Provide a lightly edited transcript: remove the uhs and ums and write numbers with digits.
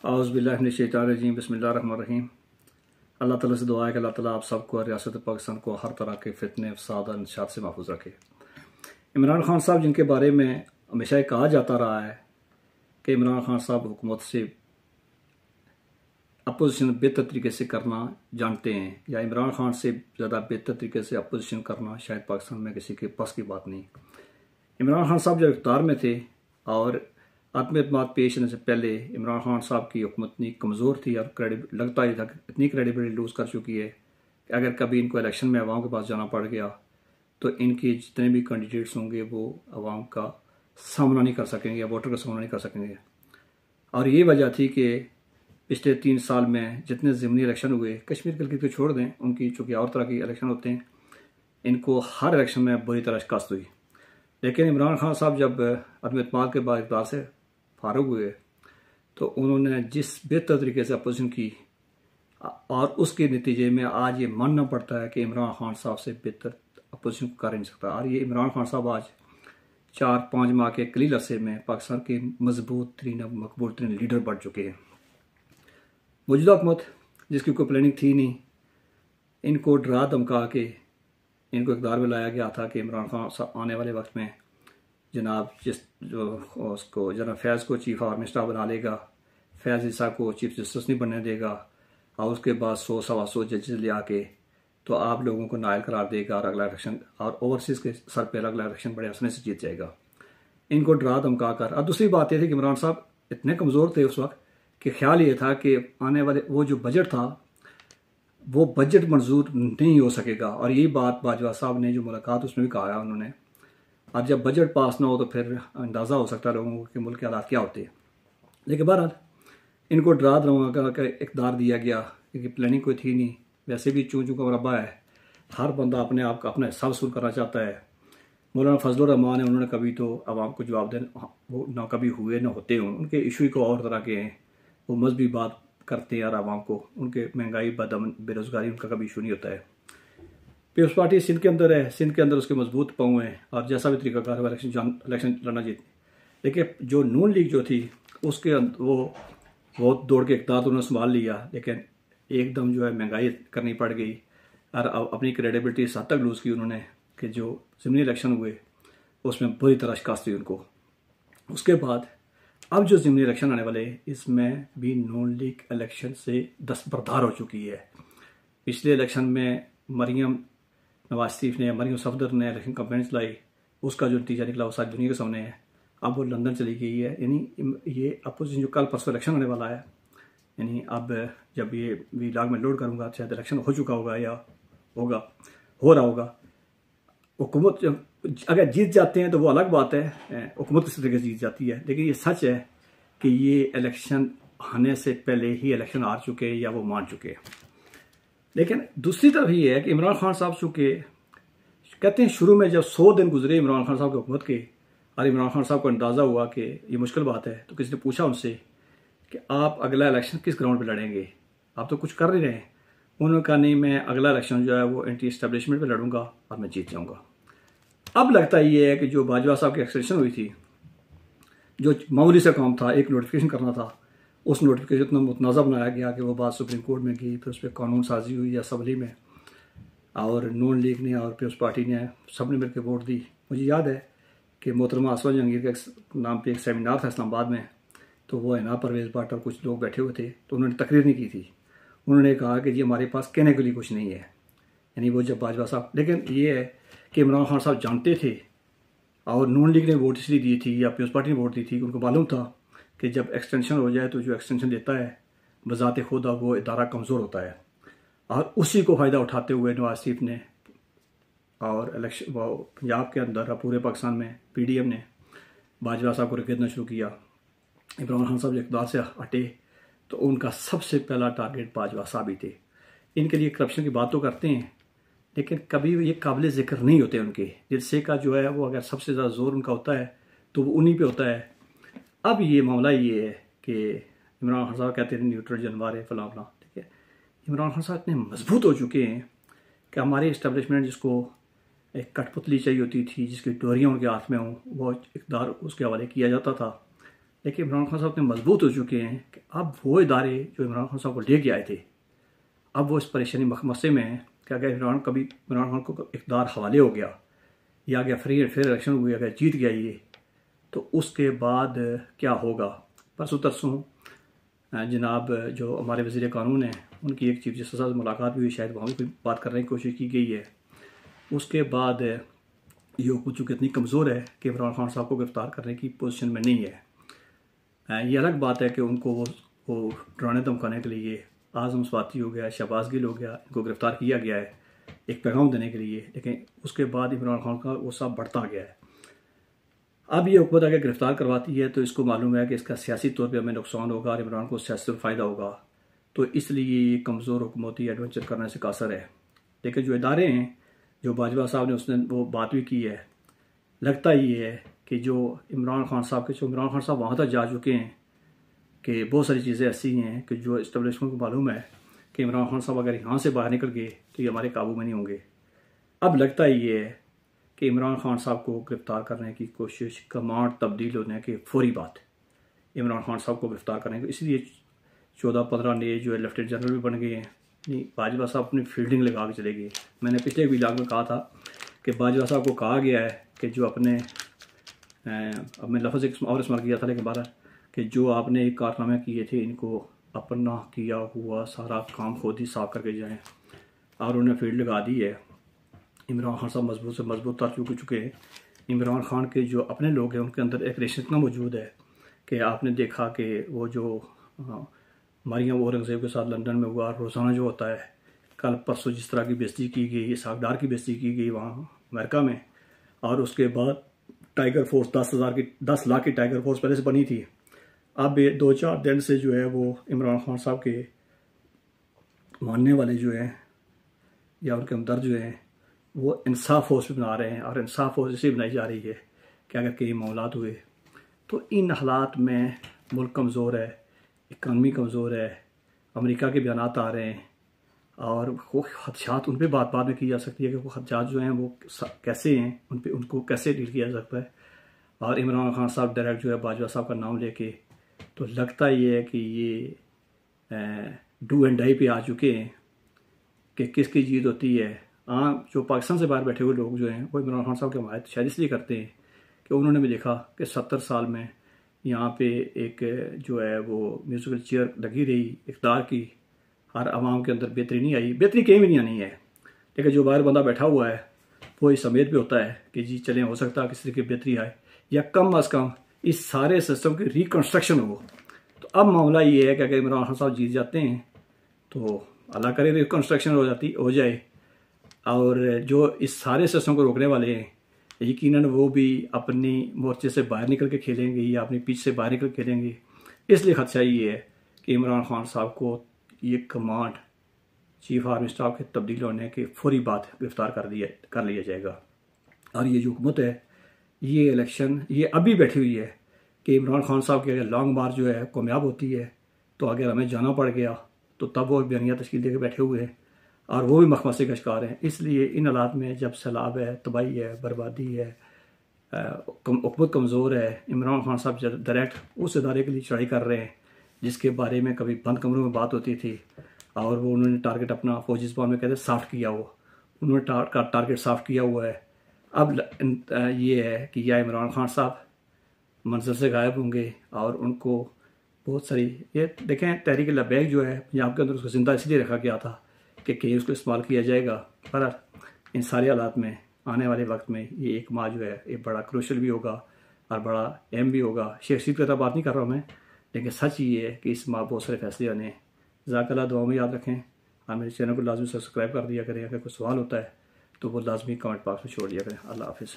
औज़ुबिल्लाहिमिनश्शैतानिर्रजीम बिस्मिल्लाहिर्रहमानिर्रहीम। अल्लाह ताला से दुआ है कि अल्लाह ताला आप सबको और रियासत पाकिस्तान को हर तरह के फितने, फसाद और निशात से महफूज रखे। इमरान खान साहब जिनके बारे में हमेशा ये कहा जाता रहा है कि इमरान खान साहब हुकूमत से अपोजिशन बेहतर तरीके से करना जानते हैं, या इमरान खान से ज़्यादा बेहतर तरीके से अपोजिशन करना शायद पाकिस्तान में किसी के पास की बात नहीं। इमरान खान साहब जब इख्तियार में थे और आत्मएतमाद पेश होने से पहले इमरान खान साहब की हुकूमत इतनी कमज़ोर थी और लगता ही था कि इतनी क्रेडिबिलिटी लूज़ कर चुकी है कि अगर कभी इनको इलेक्शन में अवाम के पास जाना पड़ गया तो इनके जितने भी कैंडिडेट्स होंगे वो अवाम का सामना नहीं कर सकेंगे या वोटर का सामना नहीं कर सकेंगे। और ये वजह थी कि पिछले 3 साल में जितने ज़िमनी इलेक्शन हुए, कश्मीर के को छोड़ दें, उनकी चूँकि और तरह की इलेक्शन होते हैं, इनको हर इलेक्शन में बुरी तरह शिकस्त हुई। लेकिन इमरान खान साहब जब आत्मएतमाद के बाद इक़्तिदार से फारूक हुए तो उन्होंने जिस बेहतर तरीके से अपोजिशन की और उसके नतीजे में आज ये मानना पड़ता है कि इमरान खान साहब से बेहतर अपोजिशन कर नहीं सकता। और ये इमरान खान साहब आज 4-5 माह के कलील अरसे में पाकिस्तान के मजबूत तरीन मकबूल तरीन लीडर बन चुके हैं। मौजूदा हुकूमत जिसकी कोई प्लानिंग थी नहीं, इनको डरा धमका के इनको इक़्तिदार में लाया गया था कि इमरान खान साहब आने वाले वक्त में जनाब उसको जनाब फैज़ को चीफ ऑफ मिनिस्टर बना लेगा, फैज़ ईसा को चीफ जस्टिस नहीं बनने देगा और उसके बाद 100-125 जजेस ले आके तो आप लोगों को नायल करार देगा और अगला इलेक्शन और ओवरसीज़ के सर पर अगला इलेक्शन बड़े आसानी से जीत जाएगा। इनको डरा धमका कर। और दूसरी बात यह थी कि इमरान साहब इतने कमज़ोर थे उस वक्त कि ख्याल ये था कि आने वाले वो जो बजट था वो बजट मंजूर नहीं हो सकेगा। और यही बात बाजवा साहब ने जो मुलाकात उसमें भी कहा है उन्होंने। अब जब बजट पास ना हो तो फिर अंदाज़ा हो सकता है लोगों को कि मुल्क के हालात क्या होते हैं। लेकिन बहरहाल इनको डरा धमका कर इक़्तिदार दिया गया क्योंकि प्लानिंग कोई थी नहीं। वैसे भी चूँ चूँ का मरबा है, हर बंदा अपने आप का अपना हिस्सा वसूल करना चाहता है। मौलाना फजलुर रहमान है, उन्होंने कभी तो आवाम को जवाब देना वो ना कभी हुए ना होते हों। उनके इशू को और तरह के हैं, वो मजहबी बात करते हैं और आवाम को उनके महंगाई बेरोज़गारी उनका कभी इशू नहीं होता है। पीपल्स पार्टी सिंध के अंदर है, सिंध के अंदर उसके मजबूत पाँव हैं और जैसा भी तरीकाकार है इलेक्शन लड़ना जीतने। लेकिन जो नून लीग जो थी उसके वो बहुत दौड़ के इक़्तिदार तो उन्होंने संभाल लिया, लेकिन एकदम जो है महंगाई करनी पड़ गई और अपनी क्रेडिबिलिटी इस हद तक लूज़ की उन्होंने कि जो ज़िमनी इलेक्शन हुए उसमें बुरी तरह शिकस्त हुई उनको। उसके बाद अब जो ज़िमनी इलेक्शन आने वाले इसमें भी नून लीग इलेक्शन से दस्तबरदार हो चुकी है। पिछले इलेक्शन में मरियम नवाज शरीफ ने, मरियम सफदर ने इलेक्शन कैंपेन चलाई, उसका जो नतीजा निकला वो सारी दुनिया के सामने है। अब वो लंदन चली गई है। यानी ये अपोजिशन जो कल परसों इलेक्शन होने वाला है, यानी अब जब ये व्लॉग में लोड करूँगा शायद इलेक्शन हो चुका होगा या हो रहा होगा। हुकूमत अगर जीत जाते हैं तो वो अलग बात है, हुकूमत किस तरीके से जीत जाती है। लेकिन ये सच है कि ये इलेक्शन आने से पहले ही इलेक्शन हार चुके हैं या वो मान चुके हैं। लेकिन दूसरी तरफ ये है कि इमरान खान साहब चूँकि कहते हैं शुरू में जब 100 दिन गुजरे इमरान खान साहब की हुकूमत के और इमरान खान साहब को अंदाज़ा हुआ कि ये मुश्किल बात है, तो किसी ने पूछा उनसे कि आप अगला इलेक्शन किस ग्राउंड पर लड़ेंगे, आप तो कुछ कर नहीं रहे हैं। उन्होंने कहा नहीं, मैं अगला इलेक्शन जो है वो एंटी एस्टेब्लिशमेंट पर लड़ूंगा और मैं जीत जाऊँगा। अब लगता ये है कि जो बाजवा साहब की एक्सटेंशन हुई थी, जो मामूली सा काम था, एक नोटिफिकेशन करना था, उस नोटिफिकेशन इतना मुतनाज़ा बनाया गया कि वो बात सुप्रीम कोर्ट में गई, फिर उस पर कानून साजी हुई असम्बली में और नून लीग ने और पीपल्स पार्टी ने सब ने मिलकर वोट दी। मुझे याद है कि मोहतरमा आसमा जहांगीर के नाम पे एक सेमिनार था इस्लामाबाद में, तो वो है ना परवेज़ भट्ट और कुछ लोग बैठे हुए थे, तो उन्होंने तकरीर नहीं की थी। उन्होंने कहा कि जी हमारे पास कहने के लिए कुछ नहीं है। यानी वो जब बाजवा साहब, लेकिन ये है कि इमरान खान साहब जानते थे और नून लीग ने वोट इसलिए दी थी या पीपल्स पार्टी ने वोट दी थी, उनको मालूम था कि जब एक्सटेंशन हो जाए तो जो एक्सटेंशन देता है बज़ाते खुद वो इदारा कमज़ोर होता है। और उसी को फ़ायदा उठाते हुए नवाज शरीफ ने और इलेक्शन पंजाब के अंदर पूरे पाकिस्तान में PDM ने बाजवा साहब को रखेदना शुरू किया। इमरान खान साहब जब इक़्तिदार से हटे तो उनका सबसे पहला टारगेट बाजवा साहब ही थे। इनके लिए करप्शन की बात तो करते हैं लेकिन कभी ये काबिल ज़िक्र नहीं होते उनके। जलसे का जो है वो अगर सबसे ज़्यादा जोर उनका होता है तो वो उन्हीं पे होता है। अब ये मामला ये है कि इमरान खान साहब कहते हैं न्यूट्रल जनवार है फलां फलां, ठीक है। इमरान खान साहब इतने मजबूत हो चुके हैं कि हमारे इस्टेब्लिशमेंट जिसको एक कठपुतली चाहिए होती थी, जिसकी डोरियाँ उनके हाथ में हों, वो इक़्तिदार उसके हवाले किया जाता था। लेकिन इमरान खान साहब इतने मजबूत हो चुके हैं कि अब वो इदारे जो इमरान खान साहब को लेके आए थे, अब वो इस परेशानी मसले में हैं कि अगर इमरान खान को इक़्तिदार हवाले हो गया या अगर फ्री एंड फेयर इलेक्शन हुए, अगर जीत गया ये, तो उसके बाद क्या होगा। परसों तरसों जनाब जो हमारे वज़ीर कानून हैं उनकी एक चीफ जस्टिस से मुलाकात भी हुई, शायद वहाँ भी कोई बात करने की कोशिश की गई है। उसके बाद ये हुकूमत चूँकि इतनी कमज़ोर है कि इमरान खान साहब को गिरफ़्तार करने की पोजीशन में नहीं है। ये अलग बात है कि उनको वो डराने धमकाने के लिए आज़म स्वाति हो गया, शहबाज गिल हो गया, इनको गिरफ़्तार किया गया है एक पैगाम देने के लिए, लेकिन उसके बाद इमरान खान का गुस्सा बढ़ता गया है। अब ये हुकूमत अगर गिरफ़्तार करवाती है तो इसको मालूम है कि इसका सियासी तौर पे हमें नुकसान होगा और इमरान को सियासी फ़ायदा होगा, तो इसलिए ये कमज़ोर हुकूमती एडवेंचर करने से कासर है। लेकिन जो इदारे हैं, जो बाजवा साहब ने उसने वो बात भी की है, लगता ये है कि जो इमरान खान साहब वहाँ तक जा चुके हैं कि बहुत सारी चीज़ें ऐसी हैं कि जो इस्टेब्लिशमेंट को मालूम है कि इमरान खान साहब अगर यहाँ से बाहर निकल गए तो ये हमारे काबू में नहीं होंगे। अब लगता ये है कि इमरान खान साहब को गिरफ़्तार करने की कोशिश, कमांड तब्दील होने की फौरी बात इमरान खान साहब को गिरफ़्तार करने की, इसलिए 14-15 नए जो है लेफ्टिनेंट जनरल भी बन गए हैं। नहीं, बाजवा साहब अपनी फील्डिंग लगा के चले गए। मैंने पिछले व्लॉग में कहा था कि बाजवा साहब को कहा गया है कि जो अपने अब मैं लफ्ज़ एक और इस्तेमाल किया था लेकिन बारह कि जो आपने एक कारनामे किए थे इनको अपना किया हुआ सारा काम खुद ही साफ करके जाएं, और उन्हें फील्ड लगा दी है। इमरान खान साहब मजबूत से मजबूत तर चुके हैं। इमरान खान के जो अपने लोग हैं उनके अंदर एक रेशन इतना मौजूद है कि आपने देखा कि वो जो मरियम औरंगज़ेब के साथ लंदन में हुआ, रोज़ाना जो होता है, कल परसों जिस तरह की बेइज्जती की गई, इसहाक डार की बेइज्जती की गई वहाँ अमेरिका में, और उसके बाद टाइगर फोर्स 10 लाख की टाइगर फोर्स पहले से बनी थी। अब 2-4 दिन से जो है वो इमरान खान साहब के मानने वाले जो हैं या उनके हमदर्द जो हैं वो इंसाफ फोर्स भी बना रहे हैं, और इंसाफ फोर्स इसलिए बनाई जा रही है कि अगर कई मामलात हुए तो इन हालात में मुल्क कमज़ोर है, इकानमी कमज़ोर है, अमेरिका के बयान आ रहे हैं, और वो खदशात उन पर बात में की जा सकती है कि वो खदशात जो हैं वो कैसे हैं, उनको कैसे डील किया जा सकता है। और इमरान खान साहब डायरेक्ट जो है बाजवा साहब का नाम लेके, तो लगता ये है कि ये डू एंड डाई पे आ चुके हैं कि किसकी जीत होती है। हाँ, जो पाकिस्तान से बाहर बैठे हुए लोग जो हैं वो इमरान खान साहब की हमायत शायद इसलिए करते हैं कि उन्होंने भी देखा कि 70 साल में यहाँ पे एक जो है वो म्यूजिकल चेयर लगी रही इक़्तिदार की, हर आवाम के अंदर बेहतरी नहीं आई, बेहतरी कहीं भी नहीं आनी है। लेकिन जो बाहर बंदा बैठा हुआ है वो इस उम्मीद पे होता है कि जी चलें, हो सकता है किसी की बेहतरी आए या कम अज़ कम इस सारे सिस्टम की रिकन्स्ट्रक्शन हो। तो अब मामला ये है कि अगर इमरान खान साहब जीत जाते हैं तो अल्लाह करे रिकन्स्ट्रक्शन हो जाए, और जो इस सारे सिस्टम को रोकने वाले हैं यकीनन वो भी अपनी मोर्चे से बाहर निकल के खेलेंगे या अपनी पिच से बाहर निकल के खेलेंगे। इसलिए खदशा ये है कि इमरान खान साहब को ये कमांड चीफ आर्मी स्टाफ के तब्दील होने के फौरी बाद गिरफ्तार कर लिया जाएगा। और ये जो हुकूमत है, ये इलेक्शन ये अभी बैठी हुई है कि इमरान खान साहब की अगर लॉन्ग मार्च जो है कामयाब होती है तो अगर हमें जाना पड़ गया तो तब वो बयानिया तश्कील दे के बैठे हुए हैं, और वो भी मखमसे का शिकार हैं। इसलिए इन हालात में जब सैलाब है, तबाही है, बर्बादी है, हुकूमत कमज़ोर है, इमरान खान साहब डायरेक्ट उस इदारे के लिए चढ़ाई कर रहे हैं जिसके बारे में कभी बंद कमरों में बात होती थी, और वो उन्होंने टारगेट अपना फौजी ज़बान में कहते सॉफ्ट किया हुआ, उन्होंने टारगेट सॉफ्ट किया हुआ है। अब ये है कि या इमरान खान साहब मंजर से गायब होंगे, और उनको बहुत सारी ये देखें तहरीक लबैक जो है पंजाब के अंदर उसको ज़िंदा इसलिए रखा गया था कि कहीं उसको इस्तेमाल किया जाएगा। पर इन सारे हालात में आने वाले वक्त में ये एक माह जो है ये बड़ा क्रूशल भी होगा और बड़ा अहम भी होगा। शेख की तरह बात नहीं कर रहा हूँ मैं, लेकिन सच ये है कि इस माह बहुत सारे फैसले आने हैं। ज़ाकल्लाह दुआ में याद रखें, और मेरे चैनल को लाजमी सब्सक्राइब कर दिया करें। अगर कोई सवाल होता है तो वो लाजमी कमेंट बॉक्स में छोड़ दिया करें। अल्लाह हाफिज़।